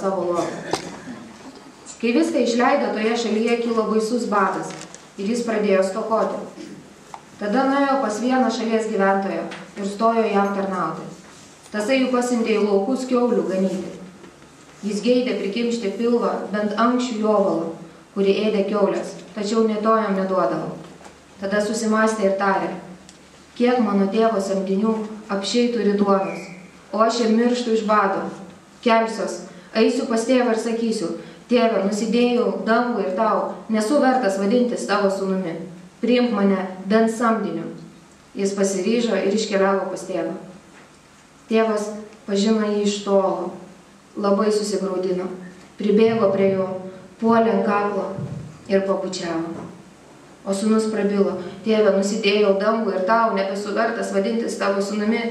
savo lobį. Kai viską išleido, toje šalyje kilo baisus badas ir jis pradėjo stokoti. Tada nuėjo pas vieną šalies gyventoją ir stojo jam tarnauti. Tasai jų pasiuntė į laukus kiaulių ganyti. Jis geidė prikimšti pilvą bent ankščių jovalų, kurį ėdė kiaulės, tačiau nė to jam neduodavo. Tada susimąstė ir tarė: kiek mano tėvo samdinių apsčiai turi duonos, o aš ir mirštu iš bado. Kelsiuos, eisiu pas tėvą ir sakysiu: tėve, nusidėjau dangų ir tau, nesu vertas vadintis tavo sūnumi. Priimk mane bent samdiniu. Jis pasiryžo ir iškeliavo pas tėvą. Tėvas pažino jį iš tolo, labai susigraudino, pribėgo prie jo, puolė ant kaklo ir pabučiavo. O sūnus prabilo: tėve, nusidėjau dangų ir tau, nebesu vertas vadintis tavo sūnumi.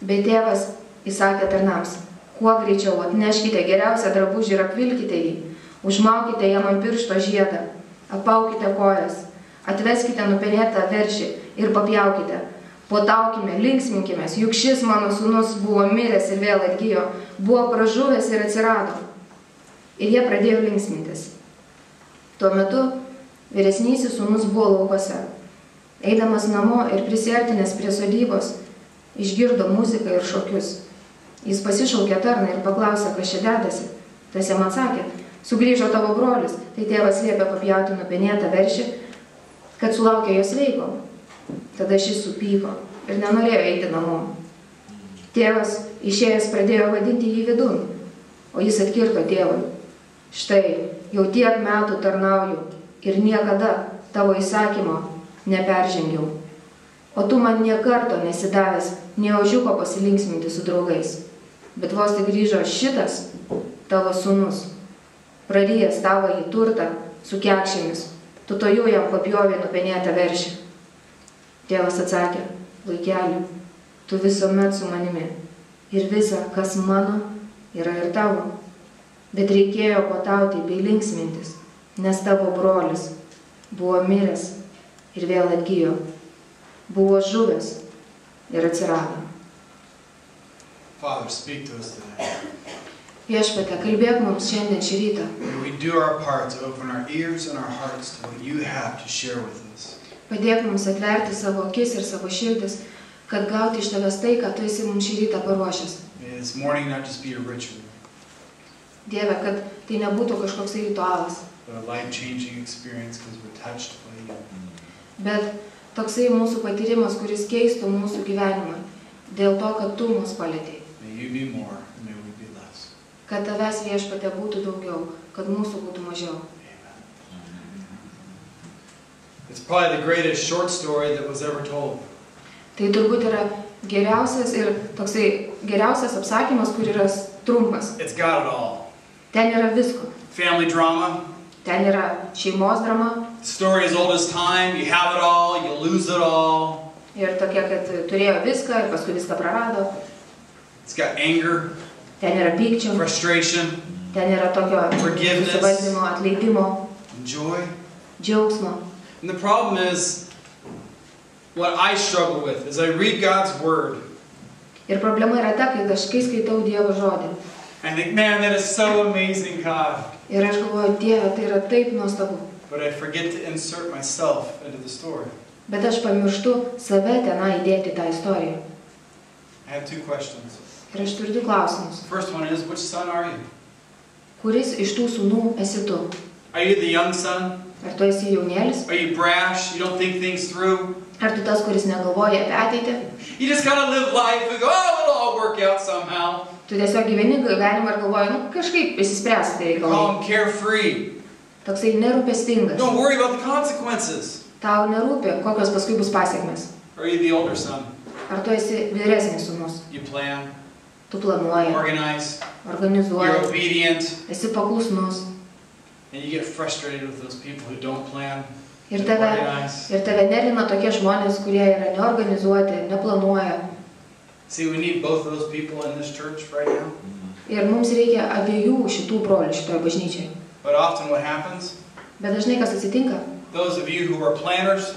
Bet tėvas įsakė tarnams: kuo greičiau atneškite geriausią drabužį ir apvilkite jį, užmaukite jam ant piršto žiedą, apaukite kojas, atveskite nupenėtą veršį ir papjaukite. Puotaukime, linksminkimės, juk šis mano sūnus buvo miręs ir vėl atgijo, buvo pražuvęs ir atsirado. Ir jie pradėjo linksmintis. Tuo metu vyresnysis sūnus buvo laukuose. Eidamas namo ir prisiartinęs prie sodybos, išgirdo muziką ir šokius. Jis pasišaukė tarną ir paklausė, kas čia dedasi. Tas jam atsakė: sugrįžo tavo brolis. Tai tėvas liepė papjauti nupenėtą veršį, kad sulaukė jo sveiko. Tada šis supyko ir nenorėjo eiti namo. Tėvas išėjęs pradėjo vadinti jį vidun, o jis atkirto tėvui: štai, jau tiek metų tarnauju ir niekada tavo įsakymo neperžengiau. O tu man nė karto nesidavęs nė ožiuko pasilinksminti su draugais. Bet vos tik grįžo šitas tavo sūnus, prarijęs tavo į turtą su kekšėmis, tu tojau jam papjovė nupenėtą veršį. Tėvas atsakė: vaikeli, tu visuomet su manimi ir visa, kas mano, yra ir tavo. Bet reikėjo puotauti bei linksmintis, nes tavo brolis buvo miręs ir vėl atgijo, buvo žuvęs ir atsirado. Father, speak to us today. Viešpatie, kalbėk mums šiandien šį rytą. May we do our part to open our ears and our hearts to what you have to share with us. Padėk mums atverti savo akis ir savo širdis, kad gauti iš tavęs tai, ką tu esi mums šį rytą paruošęs. May this morning not just be a ritual, Dieve, kad tai nebūtų kažkoks ritualas, but a life-changing experience because we're touched by you. bet toksai mūsų patyrimas, kuris keistų mūsų gyvenimą, dėl to, kad tu mus palietei. May you be more and may we be less. Kad tavęs, Viešpatie, būtų daugiau, kad mūsų būtų mažiau. It's probably the greatest short story that was ever told. Tai turbūt yra geriausias ir toksai geriausias apsakymas, kur yra trumpas. It's got it all. Ten yra visko. Family drama. Ten yra šeimos drama. The story as old as time. You have it all, you lose it all. Ir tokia, kad turėjo viską ir paskui viską prarado. It's got anger, Ten yra pykčio. frustration, Ten yra tokio Forgiveness. susivaldymo, atleidimo, and joy. džiaugsmo. And the problem is, what I struggle with is I read God's word Ir problema yra ta, kai aš skaitau Dievo žodį. and I think, man, that is so amazing, God. Ir aš galvoju, Dieve, tai yra taip nuostabu. But I forget to insert myself into the story. Bet aš pamirštu save tenai įdėti tą istoriją. I have two questions. Ir aš turiu du klausimus. The first one is, which son are you? Kuris iš tų sūnų esi tu? Are you the young son? Ar tu esi jaunėlis? Are you brash? You don't think things through? Ar tu tas, kuris negalvoja apie ateitį? You just kind of live life and go, oh, it'll all work out somehow. Tu tiesiog gyveni gyvenimą ir galvoji, kažkaip išsispręs tai You call reikalai. them carefree. Toksai nerūpestingas. Don't worry about the consequences. Tau nerūpi, kokios paskui bus pasiekmes. Are you the older son? Ar tu esi vyresnis sūnus? You plan, Tu planuoji, organize, you're organizuoji, obedient, esi paklusnus. and you get frustrated with those people who don't plan Ir and tave organize. nervina tokie žmonės, kurie yra neorganizuoti, neplanuoja. See, we need both of those people in this church right now. Ir mums reikia abiejų šitų brolių šitoje bažnyčioje. But often what happens, Bet dažnai kas atsitinka? those of you who are planners,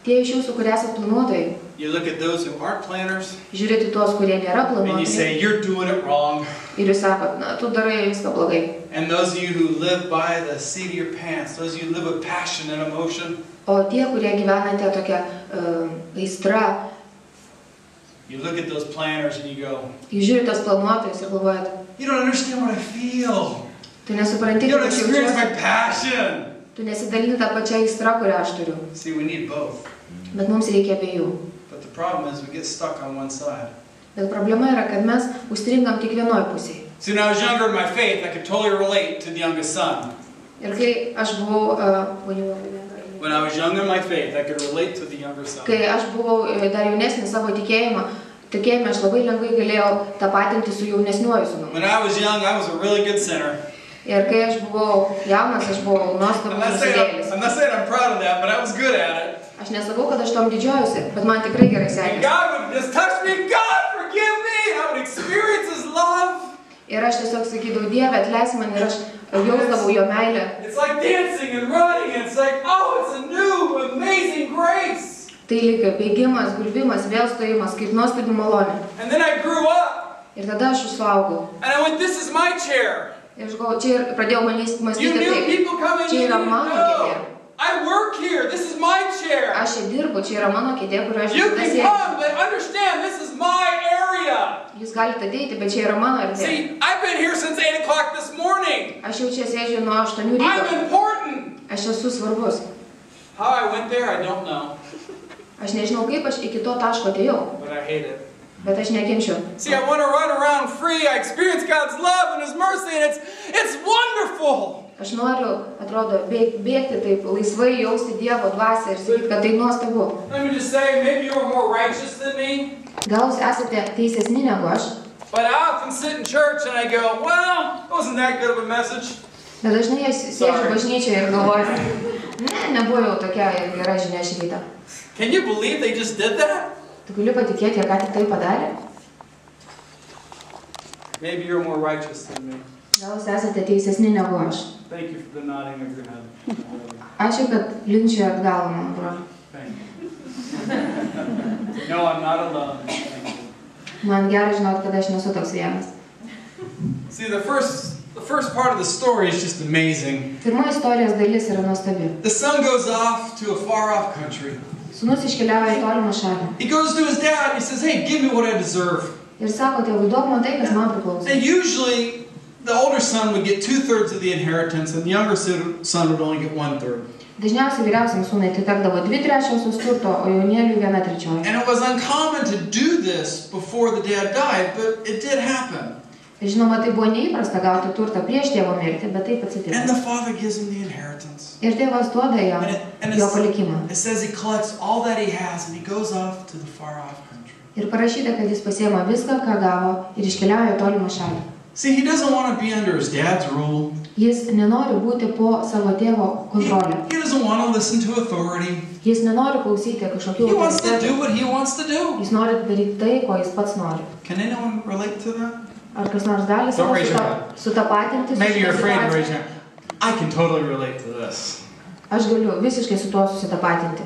Tie iš jūsų, kurie esat planuotojai, You look at those who aren't planners, žiūrėti tuos, kurie nėra and you planuotojai, say, you're doing it wrong. ir jūs sakot, na, tu darai viską blogai. And those of you who live by the seat of your pants, those of you who live with passion and emotion, O tie, kurie gyvenate tokia aistra, you look at those planners and you go, jūs žiūrite tos planuotojus ir galvojate, you don't understand what I feel. tu nesupranti, You don't kaip aš experience my jaučiuosi, passion. tu nesidalini tą pačią aistrą, kurią aš turiu. See, we need both. Bet mums reikia abiejų. But the problem is we get stuck on one side. Bet problema yra, kad mes užstringam tik vienoj pusėje. See, when I was younger in my faith, I could totally relate to the youngest son. Ir kai aš buvau, When I was young in my faith, I could relate to the younger son. kai aš buvau dar jaunesnis savo tikėjime aš labai lengvai galėjau tapatinti su jaunesniuoju sūnumi. When I was young, I was a really good sinner. Ir kai aš buvau jaunas, aš buvau nuostabus nusidėjėlis. I'm not saying I'm proud of that, but I was good at it. Aš nesakau, kad aš tom didžiuojuosi, bet man tikrai gerai And sekėsi. God would just touch me, God, forgive me, and I would experience His love. Ir aš tiesiog sakydavau, Dieve, atleisk man, ir aš jausdavau jo meilę. It's like dancing and running, and it's like, oh, it's a new, amazing grace. Tai lyg bėgimas, gulbimas, vėl stojimas, kaip nuostabi malonė. And then I grew up, Ir tada aš suaugau. and I went, this is my chair. Ir aš galvoju, čia ir pradėjau You mąstyti knew taip. people coming Čia in, yra and mano no, kėdė. I work here, this is my chair. Aš čia dirbu, čia yra mano kėdė, kurioje aš You visada can sėdžiu. come, but understand, this is my area. Jūs galite ateiti, bet čia yra mano erdvė. See, I've been here since 8 o'clock this morning. Aš jau čia sėdžiu nuo 8 I'm ryto. important. Aš esu svarbus. How I went there, I don't know, Aš nežinau, kaip aš iki to taško atėjau, but I hate it. bet aš nekenčiu. See, I want to run around free. I experience God's love and His mercy, and it's wonderful. Aš noriu, atrodo, bėgti taip laisvai, jausti Dievo dvasią ir sakyti, kad tai nuostabu. Let me just say, maybe you're more righteous than me, Gal jūs esate teisesni negu aš, but I often sit in church and I go, well, wasn't that good of a message? bet dažnai aš sėdžiu bažnyčioje ir galvoju, nebuvo jau tokia gera žinia šį rytą. Can you believe they just did that? Tu gali patikėti, jie ką tik tai padarė? Maybe you're more righteous than me. Gal jūs esate teisesni negu aš. Thank you for the nodding of your head. Ačiū, kad linkčioja atgal, man broli. Thank you. No, I'm not alone. Thank you. Man gerai žinot, kad aš nesu toks vienas. See, the first part of the story is just amazing. Pirma istorijos dalis yra nuostabi. The son goes off to a far-off country. Sūnus iškeliauja į tolimą šalį. He goes to his dad and he says, hey, give me what I deserve. Ir sako, tėvui, duok man tai, kas man priklauso. And usually, the older son would get 2/3 of the inheritance, and the younger son would only get 1/3. Dažniausiai vyriausiam sūnui tai tekdavo 2/3 turto, o jaunėliui 1/3. And it was uncommon to do this before the dad died, but it did happen. Ir žinoma, tai buvo neįprasta gauti turtą prieš tėvo mirtį, bet taip And atsitiko. the father gives him the inheritance. Ir tėvas duoda jam And jo palikimą. it says he collects all that he has, and he goes off to the far-off country. Ir parašyta, kad jis pasiema viską, ką gavo, ir iškeliauja į tolimą šalį. See, he doesn't want to be under his dad's rule. Jis nenori būti po savo tėvo kontrolę. He doesn't want to listen to authority. Jis nenori klausyti kažkokių He wants to autoritetų. do what he wants to do. Jis nori daryti tai, ko jis pats nori. Can anyone relate to that? Ar kas nors gali Don't raise your sutapatinti su Maybe you're šitą afraid to raise situaciją? your hand. I can totally relate to this. Aš galiu visiškai su tuo susitapatinti.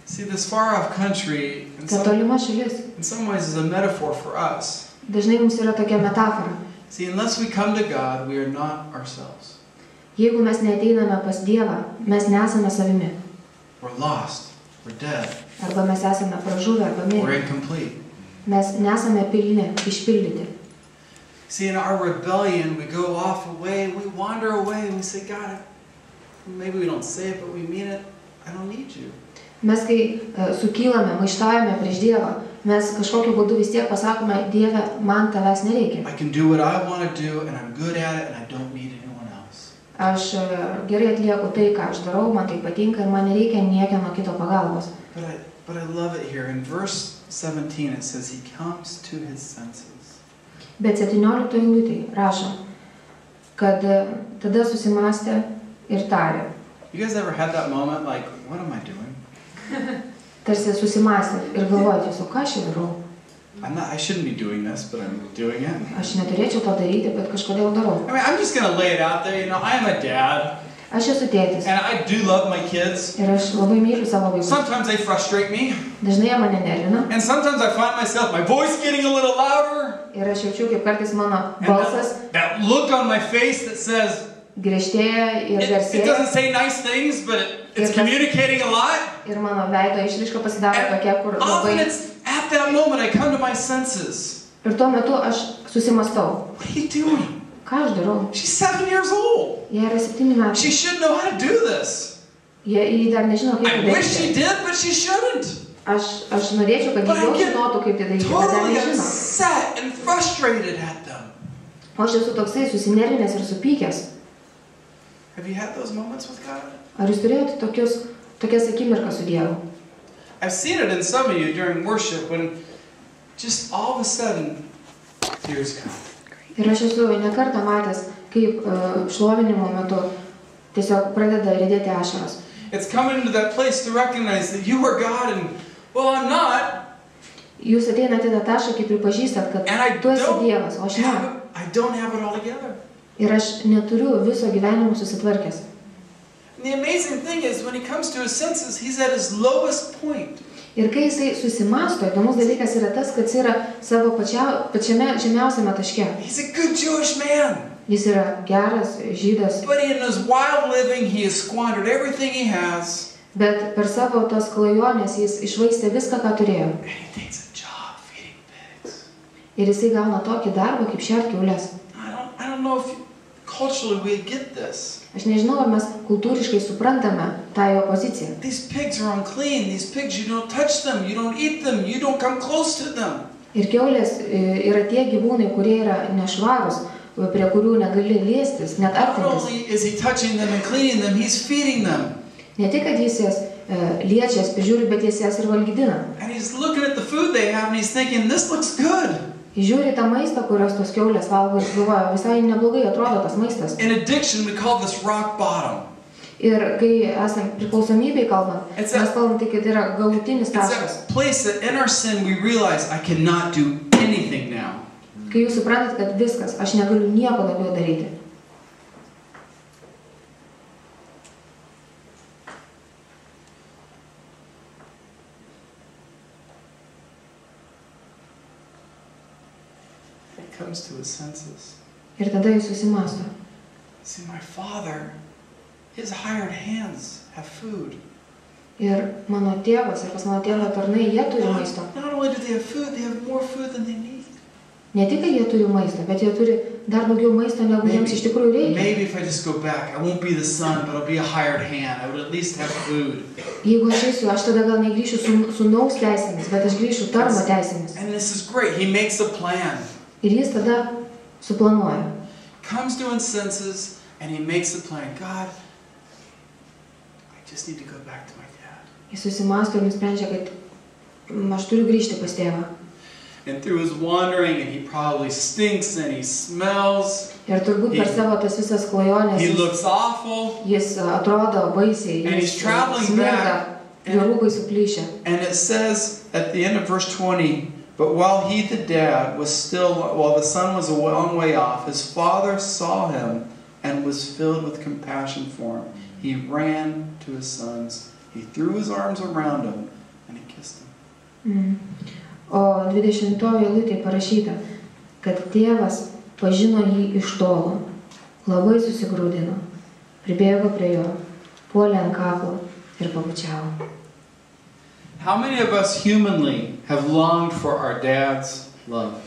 See, this far-off country, Ta tolima šalis in some ways, is a metaphor for us. dažnai mums yra tokia metafora. See, unless we come to God, we are not ourselves. Jeigu mes neateiname pas Dievą, mes nesame savimi. We're lost. We're dead. Arba mes esame pražuvę, arba We're mirę. incomplete. Mes nesame pilni, išpildyti. See, in our rebellion, we go off away, we wander away, and we say, God, maybe we don't say it, but we mean it, I don't need you. Mes kai sukylame, maištaujame prieš Dievą, mes kažkokiu būdu vis tiek pasakome, Dieve, man tavęs nereikia. I can do what I want to do, and I'm good at it, and I don't need anyone else. Aš gerai atlieku tai, ką aš darau, man tai patinka ir man nereikia niekieno kito pagalbos. But I love it here. In verse 17, it says, he comes to his senses. Bet 17 eilutėje rašo, kad tada susimastė ir tarė. You guys ever had that moment, like, what am I doing? Tarsi susimastė ir galvojate, o ką aš čia darau? I shouldn't be doing this, but I'm doing it. Aš neturėčiau to daryti, bet kažkodėl darau. I mean, I'm just going to lay it out there. You know, I am a dad. Aš esu tėtis. And I do love my kids. Ir aš labai myliu savo vaikus. Sometimes they frustrate me. Dažnai jie mane nervina. And sometimes I find myself, my voice getting a little louder. Ir aš jaučiu, kaip kartais mano balsas That look on my face that says, griežtėja ir it garsėja. doesn't say nice things, but it's communicating a lot. Ir mano veido išraiška pasidaro tokia, kur Often labai... it's at that moment I come to my senses. Ir tuo metu aš susimastau. What are you doing? Ką aš darau? She's 7 years old. Jie yra 7 metai. She should know how to do this. Jie dar nežino, kaip I tai wish she daryti. did, but she shouldn't. Aš norėčiau, kad But jie jau I get žinotų, kaip tai daryti, bet dar totally nežino. upset and frustrated at them. O aš esu toksai susinervinęs ir supykęs. Have you had those moments with God? Ar jūs turėjote tokias akimirkas su Dievu? I've seen it in some of you during worship when just all of a sudden tears come. Ir aš esu nekartą matęs, kaip šlovinimo metu tiesiog pradeda riedėti ašaros. It's coming to that place to recognize that you are God and, well, I'm not. Jūs ateinate į tą tašką, kai pripažįstat, kad And I tu esi Dievas, o aš ne. don't have it all together. Ir aš neturiu viso gyvenimo susitvarkęs. And the amazing thing is when he comes to his senses, he's at his lowest point. Ir kai jisai susimasto, įdomus dalykas yra tas, kad jis yra savo pačiame žemiausiame taške. He's a good Jewish man. Jis yra geras žydas, But in his wild living, he has squandered everything he has. bet per savo tos klajonės jis išvaistė viską, ką turėjo. And he takes a job feeding pigs. Ir jisai gauna tokį darbą, kaip šert kiaulės. I don't know if culturally we get this. Aš nežinau, ar mes kultūriškai suprantame tą jo poziciją. These pigs are unclean. These pigs, you don't touch them. You don't eat them. You don't come close to them. Ir kiaulės yra tie gyvūnai, kurie yra nešvarūs, prie kurių negali liestis, net Not artintis. only is he touching them and cleaning them, he's feeding them. Ne tik, kad jis jas liečia, prižiūri, bet jis jas ir valgydina. And he's looking at the food they have and he's thinking, this looks good. Jis žiūri tą maistą, kurios tos kiaulės valgo ir galvoja, visai neblogai atrodo tas maistas. In addiction, we call this rock bottom. Ir kai esam priklausomybei kalbant, It's mes kalbam tik, kad yra galutinis It's taškas. a place that in our sin we realize I cannot do anything now. Kai jūs suprantat, kad viskas, aš negaliu nieko daugiau daryti. He comes to his senses. Ir tada jis susimasto. See, my father, his hired hands have food. Ir mano tėvas ir pas mano tėvą tarnai, jie turi maisto. Not only do they have food, they have more food than they need. Ne tik, kad jie turi maisto, bet jie turi dar daugiau maisto, negu jiems iš tikrųjų reikia. Maybe if I just go back, I won't be the son, but I'll be a hired hand. I would at least have food. Jeigu aš eisiu, aš tada gal negrįšiu sūnaus teisėmis, bet aš grįšiu tarno teisėmis. And this is great. He makes a plan. Ir jis tada suplanuoja. Comes to his senses and he makes a plan. God, I just need to go back to my dad. Jis susimasto ir nusprendžia, kad aš turiu grįžti pas tėvą. And through his wandering, and he probably stinks and he smells. Ir turbūt per savo tas visas klajonės He looks awful. jis atrodo baisiai, And he's jis traveling smirda, back. jo rūbai suplyšę. And it says at the end of verse 20, but while he, the dad, was still, while the son was a long way off, his father saw him and was filled with compassion for him. He ran to his sons. He threw his arms around him and he kissed him. O 20 eilutėje parašyta, kad tėvas pažino jį iš tolo, labai susigrūdino, pribėgo prie jo, puolė ant kaklo ir pabučiavo. How many of us humanly have longed for our dad's love?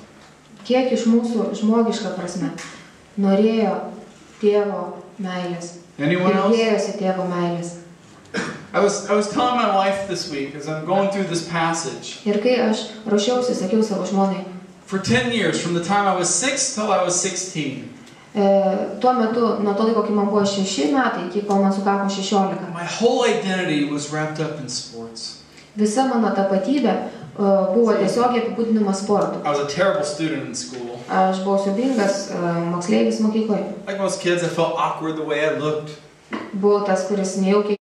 Kiek iš mūsų žmogiška prasme norėjo tėvo meilės, Anyone else? ilgėjosi tėvo meilės. I was telling my wife this week as I'm going through this passage. Ir kai aš ruošiausi, sakiau savo žmonai, For 10 years, from the time I was 6 till I was 16, tuo metu, nuo to laiko, kai man buvo 6 metai, iki kol man sukako 16, my whole identity was wrapped up in sports. visa mano tapatybė buvo tiesiogiai apibūdinama sportu. I was a terrible student in school. Aš buvau siaubingas moksleivis mokykloje. Like most kids, I felt awkward the way I looked. Buvau tas, kuris nejaukiai